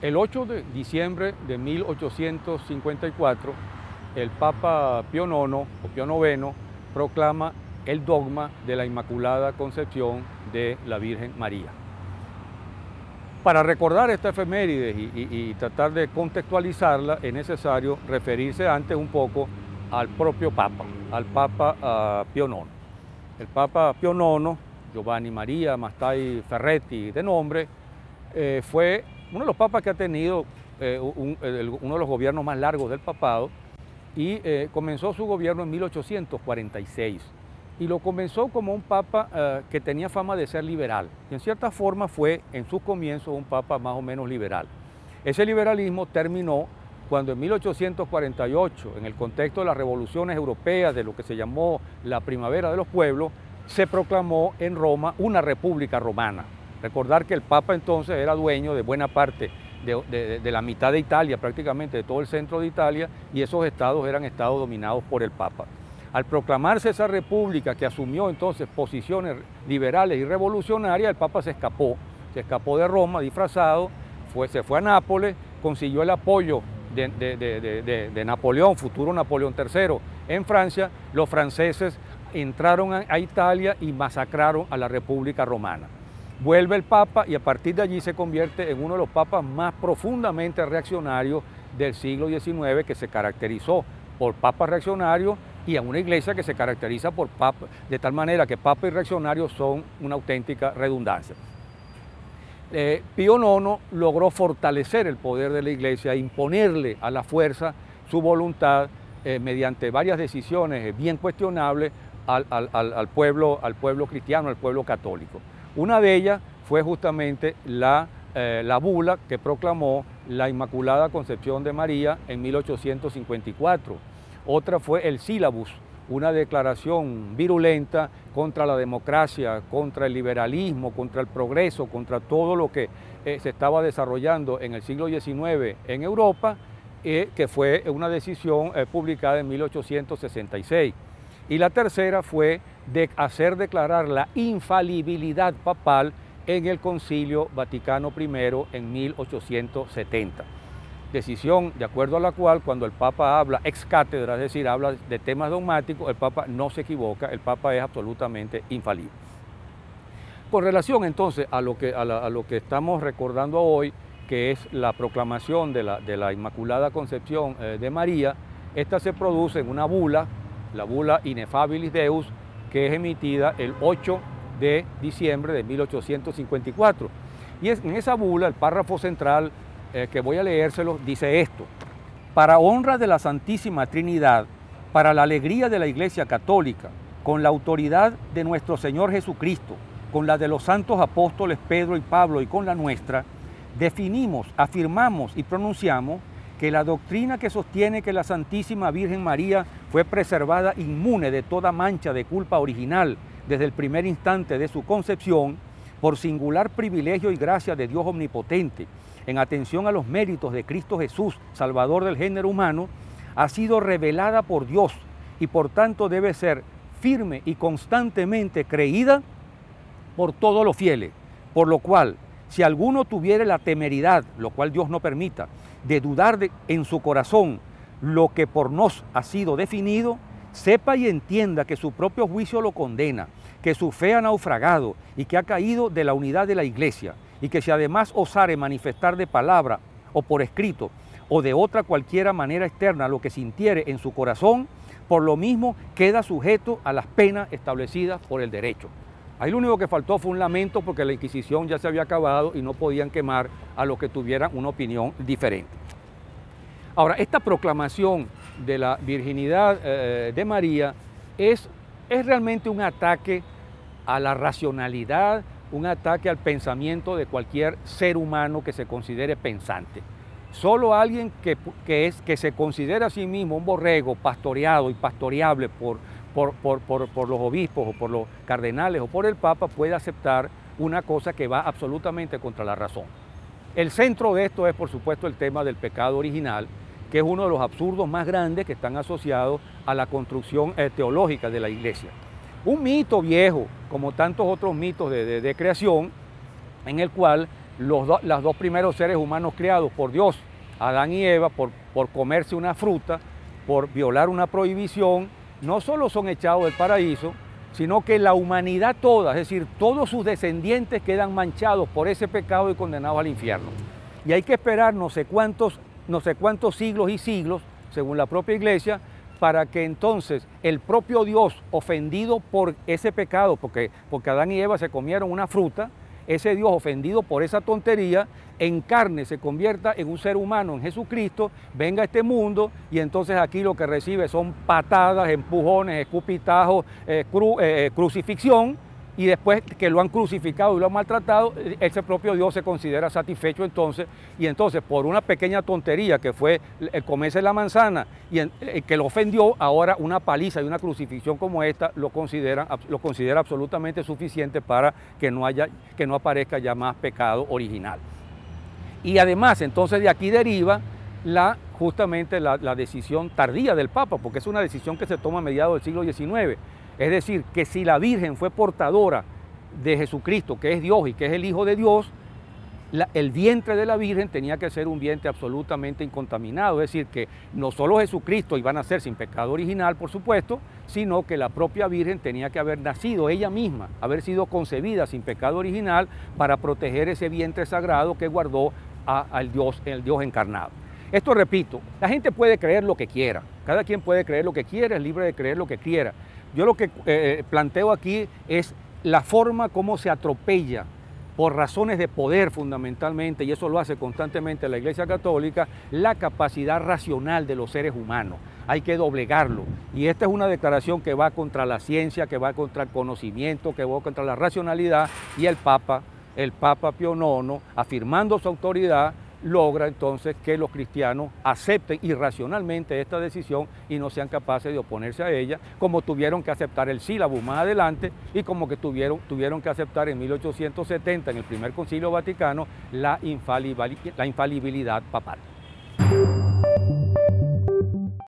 El 8 de diciembre de 1854, el Papa Pío IX, o Pío IX, proclama el dogma de la Inmaculada Concepción de la Virgen María. Para recordar esta efeméride y tratar de contextualizarla, es necesario referirse antes un poco al propio Papa, al Papa Pío IX. El Papa Pío IX, Giovanni Maria Mastai Ferretti de nombre, fue uno de los papas que ha tenido uno de los gobiernos más largos del papado y comenzó su gobierno en 1846. Y lo comenzó como un papa que tenía fama de ser liberal. Y en cierta forma fue en sus comienzos un papa más o menos liberal. Ese liberalismo terminó cuando en 1848, en el contexto de las revoluciones europeas, de lo que se llamó la Primavera de los Pueblos, se proclamó en Roma una república romana. Recordar que el Papa entonces era dueño de buena parte de la mitad de Italia, prácticamente de todo el centro de Italia, y esos estados eran estados dominados por el Papa. Al proclamarse esa república que asumió entonces posiciones liberales y revolucionarias, el Papa se escapó de Roma disfrazado, se fue a Nápoles, consiguió el apoyo de Napoleón, futuro Napoleón III, en Francia. Los franceses entraron a Italia y masacraron a la República Romana. Vuelve el Papa y a partir de allí se convierte en uno de los papas más profundamente reaccionarios del siglo XIX, que se caracterizó por papas reaccionarios y a una iglesia que se caracteriza por papa, de tal manera que papa y reaccionarios son una auténtica redundancia. Pío IX logró fortalecer el poder de la iglesia, imponerle a la fuerza su voluntad mediante varias decisiones bien cuestionables al pueblo cristiano, al pueblo católico. Una de ellas fue justamente la bula que proclamó la Inmaculada Concepción de María en 1854. Otra fue el sílabus, una declaración virulenta contra la democracia, contra el liberalismo, contra el progreso, contra todo lo que se estaba desarrollando en el siglo XIX en Europa, que fue una decisión publicada en 1866. Y la tercera fue de hacer declarar la infalibilidad papal en el Concilio Vaticano I en 1870. Decisión de acuerdo a la cual cuando el Papa habla ex cátedra, es decir, habla de temas dogmáticos, el Papa no se equivoca, el Papa es absolutamente infalible. Con relación entonces a lo que estamos recordando hoy, que es la proclamación de la Inmaculada Concepción de María, esta se produce en una bula, la bula Ineffabilis Deus, que es emitida el 8 de diciembre de 1854. Y en esa bula, el párrafo central, que voy a leérselo, dice esto: para honra de la Santísima Trinidad, para la alegría de la Iglesia Católica, con la autoridad de nuestro Señor Jesucristo, con la de los santos apóstoles Pedro y Pablo y con la nuestra, definimos, afirmamos y pronunciamos que la doctrina que sostiene que la Santísima Virgen María fue preservada inmune de toda mancha de culpa original desde el primer instante de su concepción, por singular privilegio y gracia de Dios Omnipotente, en atención a los méritos de Cristo Jesús, Salvador del género humano, ha sido revelada por Dios y por tanto debe ser firme y constantemente creída por todos los fieles, por lo cual, si alguno tuviere la temeridad, lo cual Dios no permita, de dudar en su corazón lo que por nos ha sido definido, sepa y entienda que su propio juicio lo condena, que su fe ha naufragado y que ha caído de la unidad de la Iglesia, y que si además osare manifestar de palabra o por escrito o de otra cualquiera manera externa lo que sintiere en su corazón, por lo mismo queda sujeto a las penas establecidas por el derecho. Ahí lo único que faltó fue un lamento porque la Inquisición ya se había acabado y no podían quemar a los que tuvieran una opinión diferente. Ahora, esta proclamación de la virginidad de María es realmente un ataque a la racionalidad, un ataque al pensamiento de cualquier ser humano que se considere pensante. Solo alguien que se considera a sí mismo un borrego pastoreado y pastoreable por los obispos o por los cardenales o por el Papa puede aceptar una cosa que va absolutamente contra la razón. El centro de esto es, por supuesto, el tema del pecado original, que es uno de los absurdos más grandes que están asociados a la construcción teológica de la Iglesia. Un mito viejo, como tantos otros mitos de creación, en el cual los dos primeros seres humanos creados por Dios, Adán y Eva, por comerse una fruta, por violar una prohibición, no solo son echados del paraíso, sino que la humanidad toda, es decir, todos sus descendientes quedan manchados por ese pecado y condenados al infierno. Y hay que esperar no sé cuántos siglos y siglos, según la propia Iglesia, para que entonces el propio Dios, ofendido por ese pecado, porque Adán y Eva se comieron una fruta, ese Dios ofendido por esa tontería, encarne, se convierta en un ser humano, en Jesucristo, venga a este mundo y entonces aquí lo que recibe son patadas, empujones, escupitajos, crucifixión, y después que lo han crucificado y lo han maltratado, ese propio Dios se considera satisfecho entonces, y entonces por una pequeña tontería que fue el comerse la manzana y que lo ofendió, ahora una paliza y una crucifixión como esta lo considera absolutamente suficiente para que no aparezca ya más pecado original. Y además entonces de aquí deriva justamente la decisión tardía del Papa, porque es una decisión que se toma a mediados del siglo XIX. Es decir, que si la Virgen fue portadora de Jesucristo, que es Dios y que es el Hijo de Dios, el vientre de la Virgen tenía que ser un vientre absolutamente incontaminado. Es decir, que no solo Jesucristo iba a nacer sin pecado original, por supuesto, sino que la propia Virgen tenía que haber nacido ella misma, haber sido concebida sin pecado original para proteger ese vientre sagrado que guardó el Dios encarnado. Esto, repito, la gente puede creer lo que quiera, cada quien puede creer lo que quiera, es libre de creer lo que quiera. Yo lo que planteo aquí es la forma como se atropella por razones de poder fundamentalmente, y eso lo hace constantemente la Iglesia Católica, la capacidad racional de los seres humanos. Hay que doblegarlo. Y esta es una declaración que va contra la ciencia, que va contra el conocimiento, que va contra la racionalidad, y el Papa Pío IX, afirmando su autoridad, logra entonces que los cristianos acepten irracionalmente esta decisión y no sean capaces de oponerse a ella, como tuvieron que aceptar el sílabus más adelante y como que tuvieron que aceptar en 1870, en el primer Concilio Vaticano, la infalibilidad papal.